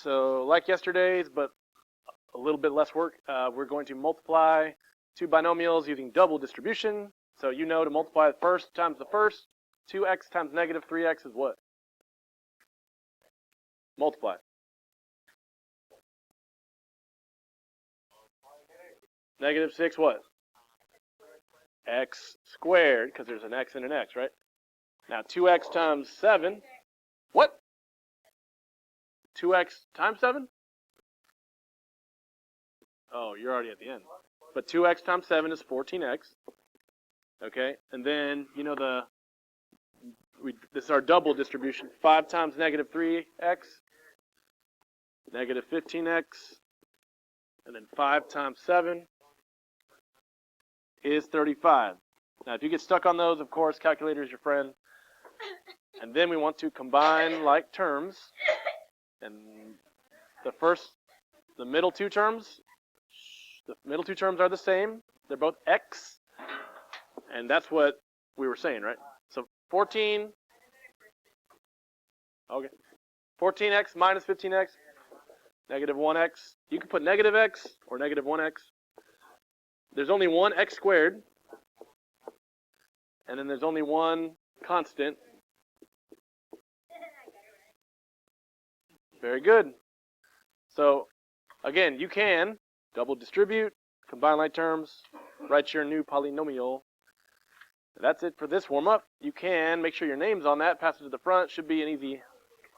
So like yesterday's, but a little bit less work, we're going to multiply two binomials using double distribution. So you know to multiply the first times the first, 2x times negative 3x is what? Multiply. Negative 6 what? X squared, because there's an x and an x, right? Now 2x times 7, what? 2x times 7? Oh, you're already at the end. But 2x times 7 is 14x. Okay, and then, you know, this is our double distribution. 5 times negative 3x, negative 15x, and then 5 times 7 is 35. Now, if you get stuck on those, of course, calculator is your friend. And then we want to combine like terms. And the middle two terms are the same. They're both x. And that's what we were saying, right? So 14. Okay. 14x minus 15x, negative 1x. You can put negative x or negative 1x. There's only one x squared. And then there's only one constant. Very good. So, again, you can double distribute, combine like terms, write your new polynomial. That's it for this warm-up. You can make sure your name's on that, pass it to the front. Should be an easy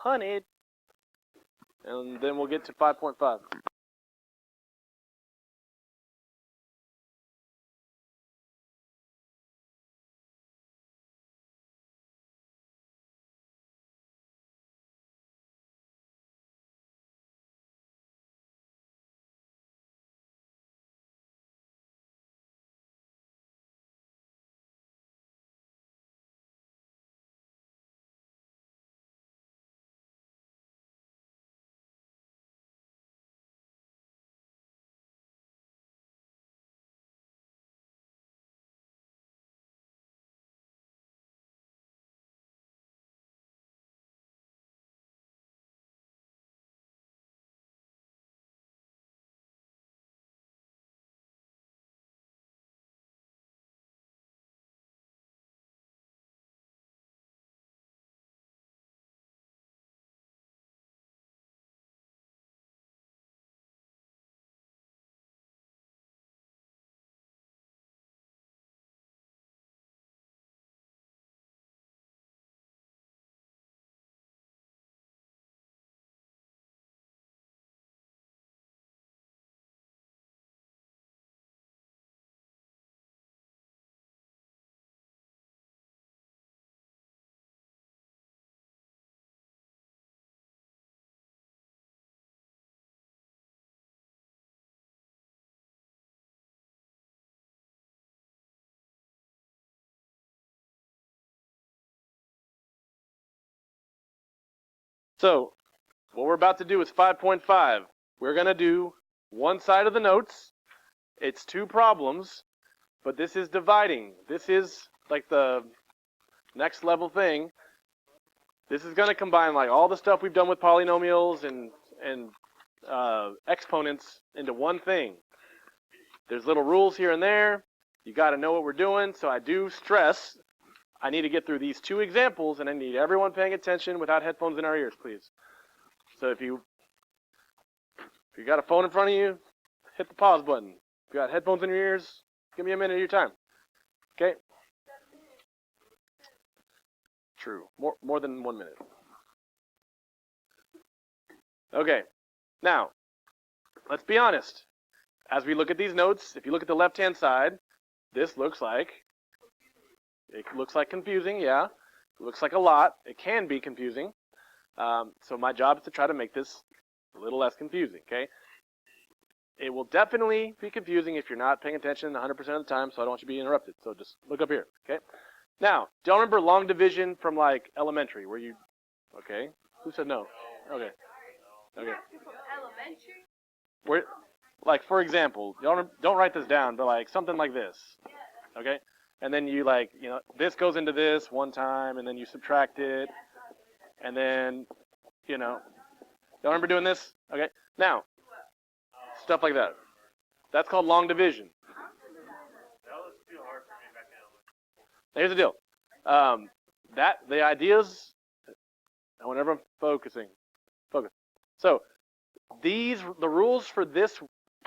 100. And then we'll get to 5.5. So, what we're about to do is 5.5. We're going to do one side of the notes. It's two problems, but this is dividing. This is like the next level thing. This is going to combine like all the stuff we've done with polynomials and exponents into one thing. There's little rules here and there. You got to know what we're doing. So I do stress I need to get through these two examples, and I need everyone paying attention without headphones in our ears, please. So if you got a phone in front of you, hit the pause button. If you got headphones in your ears, give me a minute of your time. Okay? True. More than 1 minute. Okay. Now, let's be honest. As we look at these notes, if you look at the left-hand side, this looks like confusing, yeah. It looks like a lot. It can be confusing. So my job is to try to make this a little less confusing, okay? It will definitely be confusing if you're not paying attention 100% of the time, so I don't want you to be interrupted. So just look up here, okay? Now, do y'all remember long division from like elementary, where you, okay? Who said no? Okay. Okay. Elementary? Where, like, for example, y'all don't write this down, but like something like this, okay? And then you like, you know, this goes into this one time, and then you subtract it, and then, you know, Y'all remember doing this? Okay. Now, stuff like that. That's called long division. Here's the deal. The ideas, whenever I'm focusing, focus. So the rules for this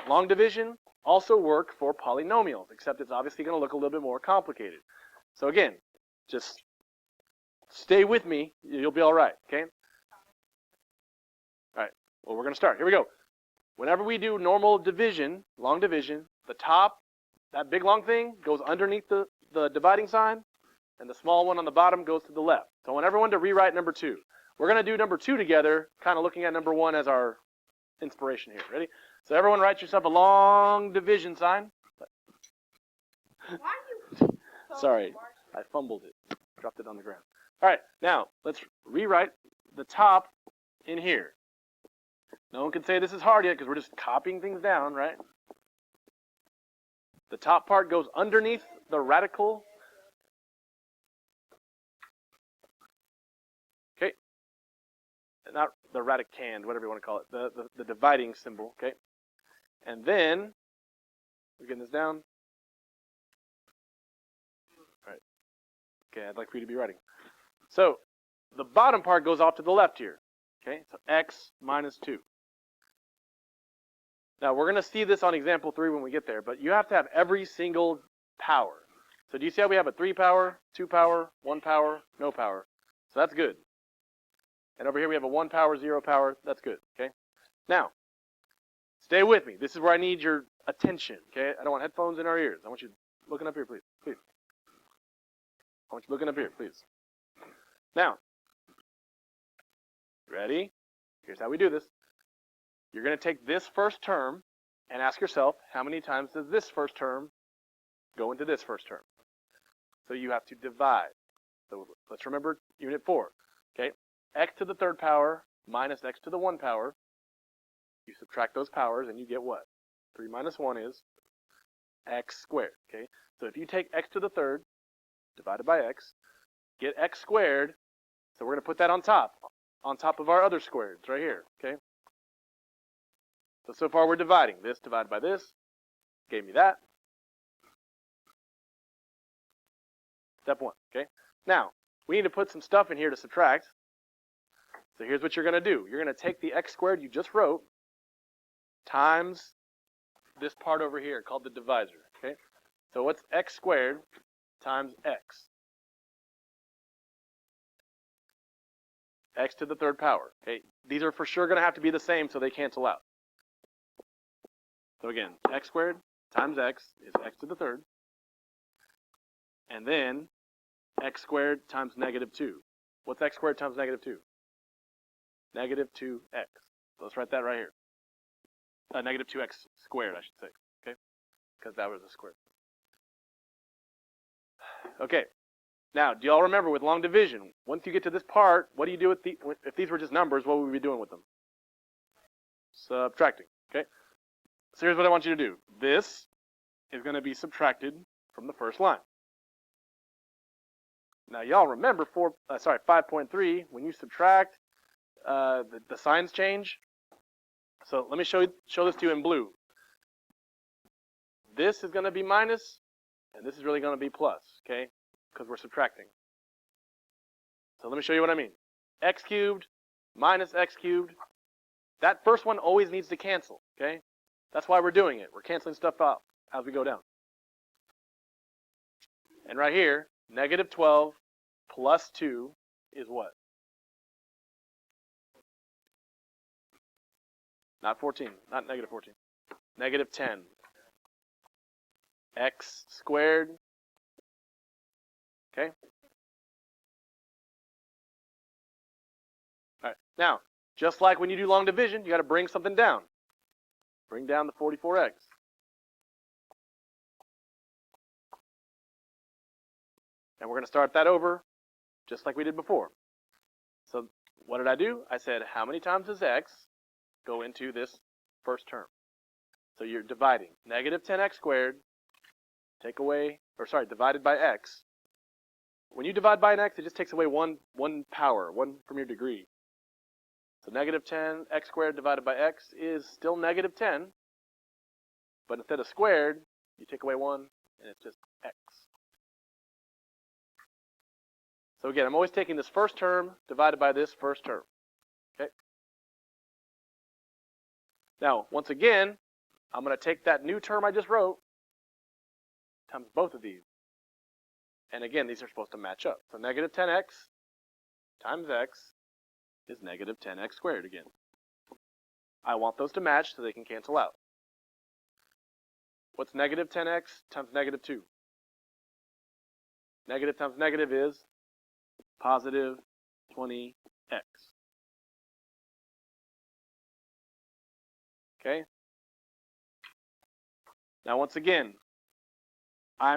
long division also work for polynomials, except it's obviously going to look a little bit more complicated. So again, just stay with me. You'll be all right, okay? All right, well, we're going to start. Here we go. Whenever we do normal division, long division, the top, that big long thing, goes underneath the dividing sign, and the small one on the bottom goes to the left. So I want everyone to rewrite number 2. We're going to do number 2 together, kind of looking at number 1 as our inspiration here. Ready? So everyone write yourself a long division sign. Sorry, I fumbled it. Dropped it on the ground. All right, now let's rewrite the top in here. No one can say this is hard yet because we're just copying things down, right? The top part goes underneath the radical. Okay. Not the radicand, whatever you want to call it. The dividing symbol, okay? And then, we're getting this down. All right. Okay, I'd like for you to be writing. So, the bottom part goes off to the left here. Okay, so x minus 2. Now, we're going to see this on example 3 when we get there, but you have to have every single power. So do you see how we have a 3 power, 2 power, 1 power, no power? So that's good. And over here we have a 1 power, 0 power. That's good, okay? Now, stay with me. This is where I need your attention, okay? I don't want headphones in our ears. I want you looking up here, please. Please. I want you looking up here, please. Now, ready? Here's how we do this. You're going to take this first term and ask yourself, how many times does this first term go into this first term? So you have to divide. So let's remember unit 4. Okay, x to the 3rd power minus x to the 1 power. You subtract those powers and you get what? 3 minus 1 is x squared. Okay, so if you take x to the 3rd divided by x, get x squared. So we're going to put that on top of our other squareds right here. Okay. So far we're dividing. This divided by this gave me that. Step 1, okay? Now, we need to put some stuff in here to subtract. So here's what you're going to do. You're going to take the x squared you just wrote times this part over here called the divisor, okay? So what's x squared times x? X to the 3rd power, okay? These are for sure going to have to be the same so they cancel out. So again, x squared times x is x to the 3rd. And then x squared times negative 2. What's x squared times negative 2? Negative 2x. So let's write that right here. Negative 2x squared, I should say. Okay? Because that was a square. Okay. Now, do y'all remember with long division, once you get to this part, what do you do with if these were just numbers, what would we be doing with them? Subtracting. Okay? So here's what I want you to do. This is going to be subtracted from the first line. Now, y'all remember 5.3, when you subtract, the signs change. So let me show this to you in blue. This is going to be minus, and this is really going to be plus, okay? Because we're subtracting. So let me show you what I mean. X cubed minus x cubed. That first one always needs to cancel, okay? That's why we're doing it. We're canceling stuff out as we go down. And right here, negative 12 plus 2 is what? Not 14, not negative 14. Negative 10. X squared. Okay? All right. Now, just like when you do long division, you got to bring something down. Bring down the 44x. And we're going to start that over just like we did before. So what did I do? I said, how many times does x go into this first term? So you're dividing. Negative 10x squared, divided by x. When you divide by an x, it just takes away one power, one from your degree. So negative 10 x squared divided by x is still negative 10, but instead of squared, you take away 1, and it's just x. So again, I'm always taking this first term divided by this first term. Okay. Now, once again, I'm going to take that new term I just wrote times both of these. And again, these are supposed to match up. So negative 10x times x is negative 10x squared again. I want those to match so they can cancel out. What's negative 10x times negative 2? Negative times negative is positive 20x. Okay? Now once again,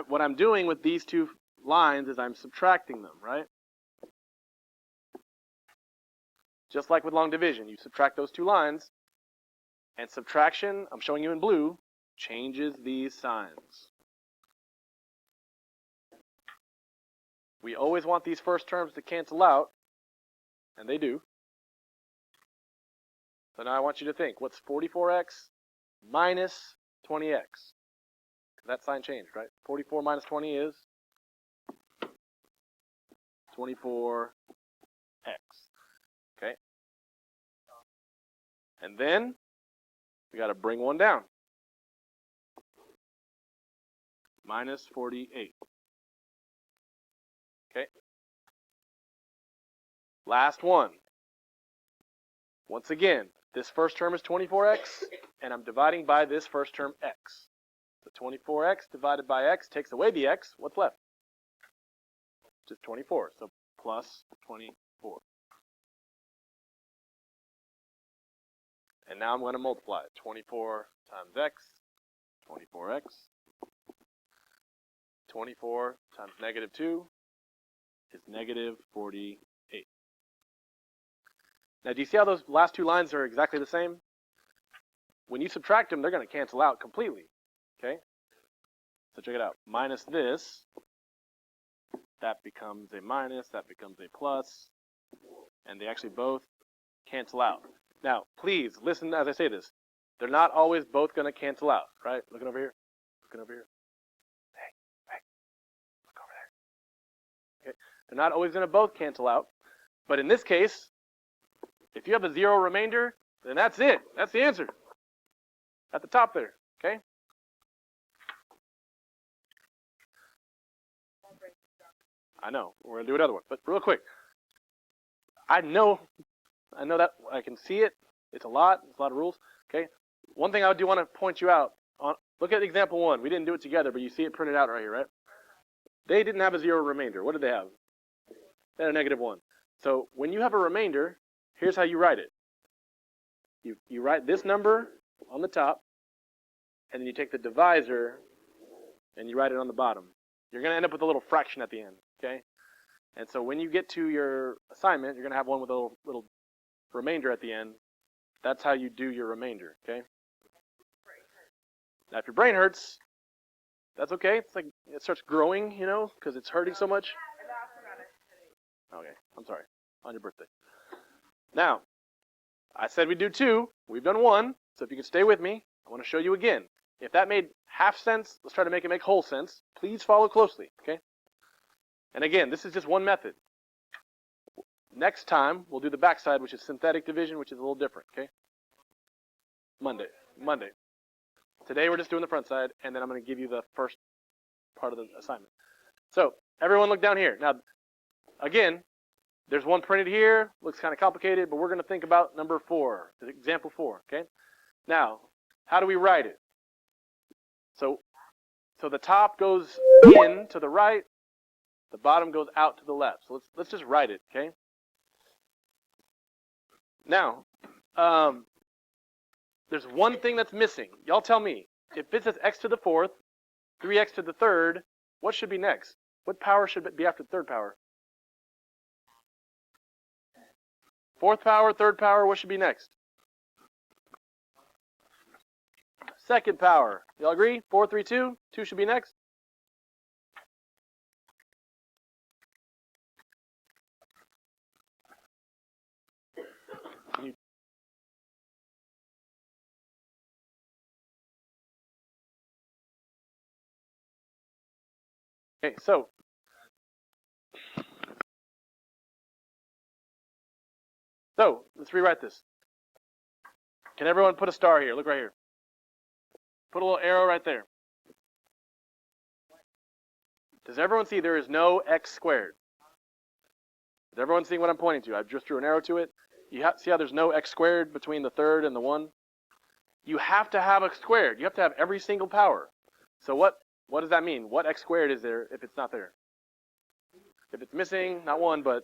what I'm doing with these two lines is I'm subtracting them, right? Just like with long division, you subtract those two lines, and subtraction, I'm showing you in blue, changes these signs. We always want these first terms to cancel out, and they do. So now I want you to think, what's 44x minus 20x? That sign changed, right? 44 minus 20 is 24x. Okay? And then we got to bring one down. Minus 48. Okay? Last one. Once again, this first term is 24x, and I'm dividing by this first term x. So 24x divided by x takes away the x. What's left? Just 24. So plus 24. And now I'm going to multiply it. 24 times x, 24x. 24 times negative 2 is negative 48. Now, do you see how those last two lines are exactly the same? When you subtract them, they're going to cancel out completely. Okay? So check it out. Minus this, that becomes a minus, that becomes a plus, and they actually both cancel out. Now, please listen as I say this. They're not always both going to cancel out, right? Looking over here. Looking over here. Hey, look over there. Okay? They're not always going to both cancel out, but in this case, if you have a zero remainder, then that's it. That's the answer. At the top there, okay? I know. We're going to do another one, but real quick. I know that I can see it. It's a lot of rules, okay? One thing I do want to point you out on, look at example 1. We didn't do it together, but you see it printed out right here, right? They didn't have a zero remainder. What did they have? They had a negative 1. So when you have a remainder, here's how you write it. You write this number on the top, and then you take the divisor, and you write it on the bottom. You're going to end up with a little fraction at the end, okay? And so when you get to your assignment, you're going to have one with a little remainder at the end. That's how you do your remainder, okay? Now, if your brain hurts, that's okay. It's like it starts growing, you know, because it's hurting so much. Okay, I'm sorry. On your birthday. Now, I said we'd do 2. We've done 1. So if you can stay with me, I want to show you again. If that made half sense, let's try to make it make whole sense. Please follow closely, okay? And again, this is just one method. Next time, we'll do the backside, which is synthetic division, which is a little different, okay? Monday. Today, we're just doing the front side, and then I'm going to give you the first part of the assignment. So, everyone look down here. Now, again, there's one printed here. Looks kind of complicated, but we're going to think about number 4, example 4, okay? Now, how do we write it? So the top goes in to the right, the bottom goes out to the left. So let's just write it, okay? Now, there's one thing that's missing. Y'all tell me. If it says x to the 4th, 3x to the 3rd, what should be next? What power should be after the 3rd power? 4th power, 3rd power, what should be next? 2nd power. Y'all agree? 4, 3, 2. 2 should be next. Okay, so let's rewrite this. Can everyone put a star here? Look right here. Put a little arrow right there. Does everyone see there is no x squared? Does everyone see what I'm pointing to? I just drew an arrow to it. You see how there's no x squared between the third and the 1? You have to have a squared. You have to have every single power. So what does that mean? What x squared is there if it's not there? If it's missing, not 1, but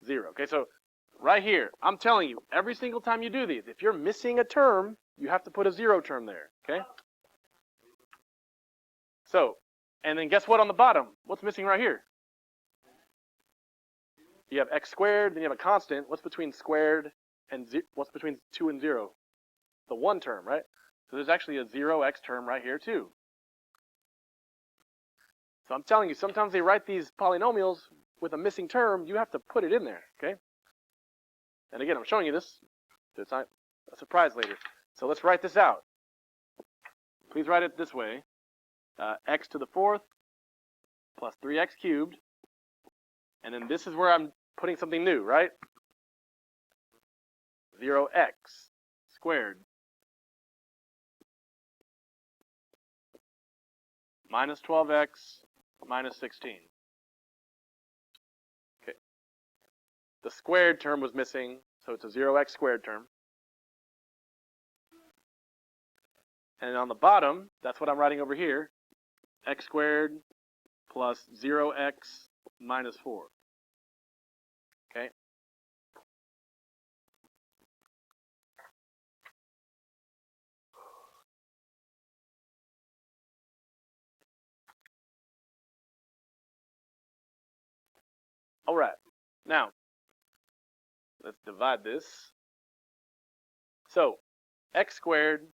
0. Okay, so right here, I'm telling you, every single time you do these, if you're missing a term, you have to put a 0 term there, okay? So, and then guess what on the bottom? What's missing right here? You have x squared, then you have a constant. What's between squared and what's between 2 and 0? The 1 term, right? So there's actually a 0x term right here too. So I'm telling you, sometimes they write these polynomials with a missing term. You have to put it in there, okay? And again, I'm showing you this, so it's not a surprise later. So let's write this out. Please write it this way. X to the 4th plus 3x cubed. And then this is where I'm putting something new, right? 0x squared minus 12x minus 16. Okay. The squared term was missing, so it's a 0x squared term. And on the bottom, that's what I'm writing over here, x squared plus 0x minus 4. Okay? All right. Now, let's divide this. So, x squared,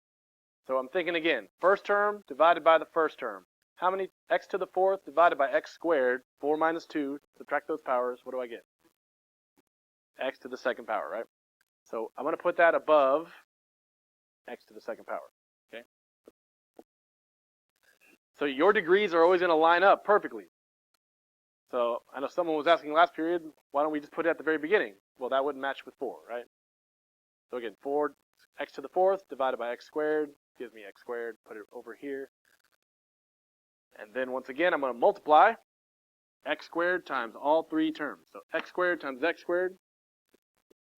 so I'm thinking again, first term divided by the first term. How many? X to the 4th divided by x squared, 4 minus 2, subtract those powers, what do I get? X to the 2nd power, right? So I'm going to put that above x to the 2nd power, okay? So your degrees are always going to line up perfectly. So I know someone was asking last period, why don't we just put it at the very beginning? Well, that wouldn't match with 4, right? So again, 4 x to the 4th divided by x squared gives me x squared. Put it over here. And then once again, I'm going to multiply x squared times all 3 terms. So x squared times x squared,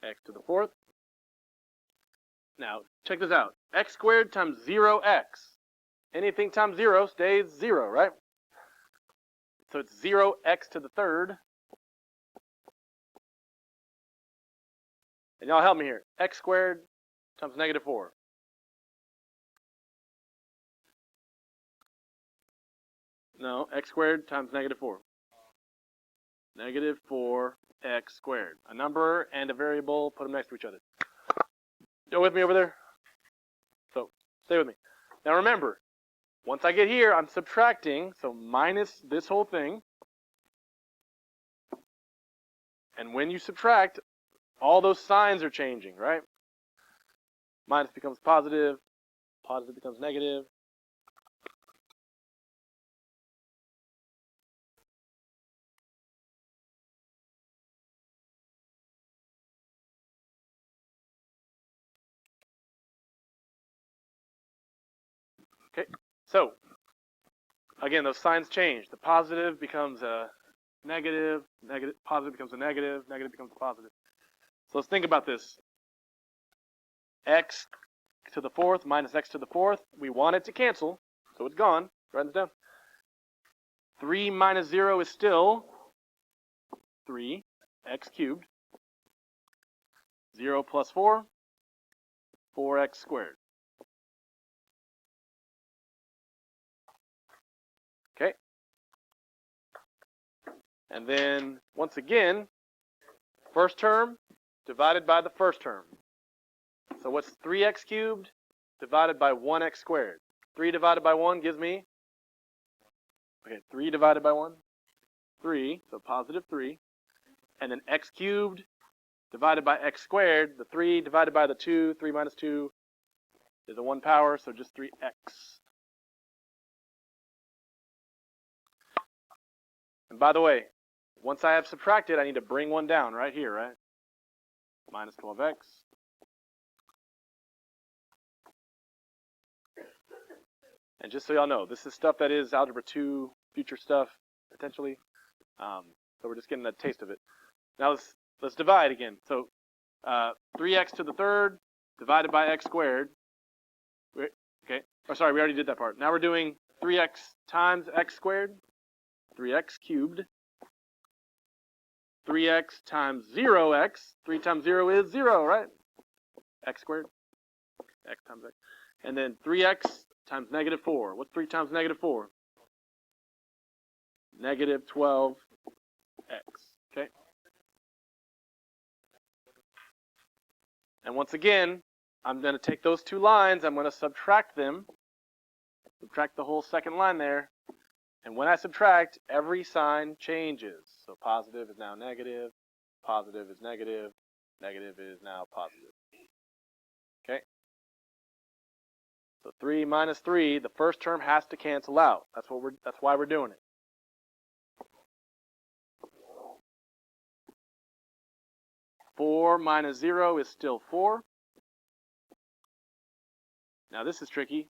x to the 4th. Now, check this out. X squared times 0x. Anything times 0 stays 0, right? So it's 0x to the 3rd. And y'all help me here. X squared times negative 4. No, x squared times negative 4. Negative 4x squared. A number and a variable, put them next to each other. You with me over there? So, stay with me. Now remember, once I get here, I'm subtracting, so minus this whole thing. And when you subtract, all those signs are changing, right? Minus becomes positive, positive becomes negative. Okay, so again, those signs change. The positive becomes a negative, positive becomes a negative, negative becomes a positive. So let's think about this. X to the 4th minus x to the 4th. We want it to cancel, so it's gone. Write this down. 3 minus 0 is still 3, x cubed. 0 plus 4, 4x squared. Okay. And then, once again, first term divided by the first term. So what's 3x cubed divided by 1x squared? 3 divided by 1 gives me, okay, 3 divided by 1, 3, so positive 3. And then x cubed divided by x squared, the 3 divided by the 2, 3 minus 2 is a 1 power, so just 3x. And by the way, once I have subtracted, I need to bring one down right here, right? Minus 12x. And just so y'all know, this is stuff that is Algebra 2 future stuff, potentially. So we're just getting a taste of it. Now let's divide again. So 3x to the third divided by x squared. Okay. Oh, sorry, we already did that part. Now we're doing 3x times x squared, 3x cubed, 3x times 0x. 3 times 0 is 0, right? X squared. X times x. And then 3x times negative 4. What's 3 times negative 4? Negative 12x. Okay. And once again, I'm going to take those two lines, I'm going to subtract them. Subtract the whole second line there. And when I subtract, every sign changes. So positive is now negative, positive is negative, negative is now positive. Okay? So 3 minus 3, the first term has to cancel out. That's why we're doing it. Four minus 0 is still 4. Now this is tricky.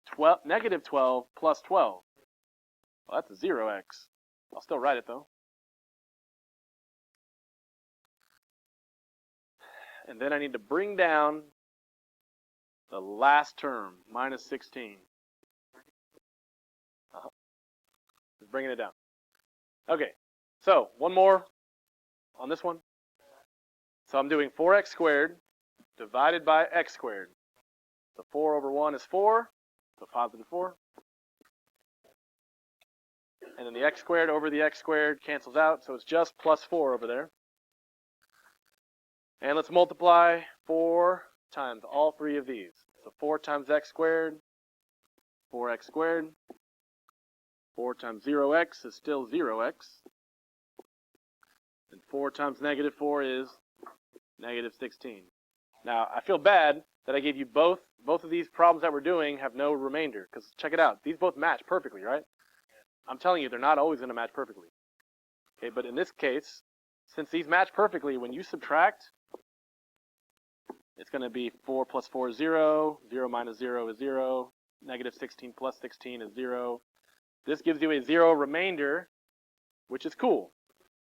Negative 12 plus 12. Well, that's a 0x. I'll still write it though. And then I need to bring down the last term, minus 16. Just bringing it down. Okay, so one more on this one. So I'm doing 4x squared divided by x squared. So 4 over 1 is 4, so positive 4. And then the x squared over the x squared cancels out, so it's just plus 4 over there. And let's multiply 4 times all three of these. So 4 times x squared, 4x squared. 4 times 0x is still 0x. And 4 times negative 4 is negative 16. Now, I feel bad that I gave you both of these problems that we're doing have no remainder, because check it out. These both match perfectly, right? I'm telling you, they're not always going to match perfectly. Okay, but in this case, since these match perfectly, when you subtract, it's going to be 4 plus 4 is 0, 0 minus 0 is 0, negative 16 plus 16 is 0. This gives you a 0 remainder, which is cool.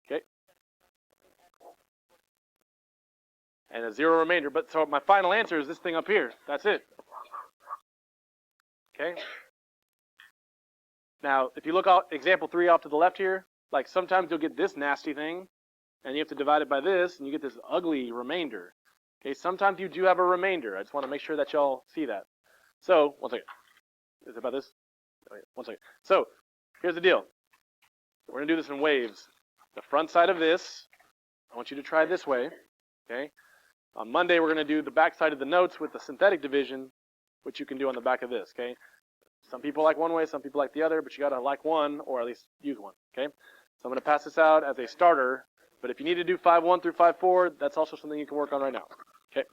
Okay? And a 0 remainder, but so my final answer is this thing up here. That's it. Okay? Now, if you look at example 3 off to the left here, like sometimes you'll get this nasty thing, and you have to divide it by this, and you get this ugly remainder. Okay, sometimes you do have a remainder. I just want to make sure that y'all see that. So, one second. Is it about this? Okay, one second. So, here's the deal. We're going to do this in waves. The front side of this, I want you to try it this way. Okay? On Monday, we're going to do the back side of the notes with the synthetic division, which you can do on the back of this. Okay? Some people like one way, some people like the other, but you got to like one or at least use one. Okay? So I'm going to pass this out as a starter, but if you need to do 5.1 through 5.4, that's also something you can work on right now. Okay?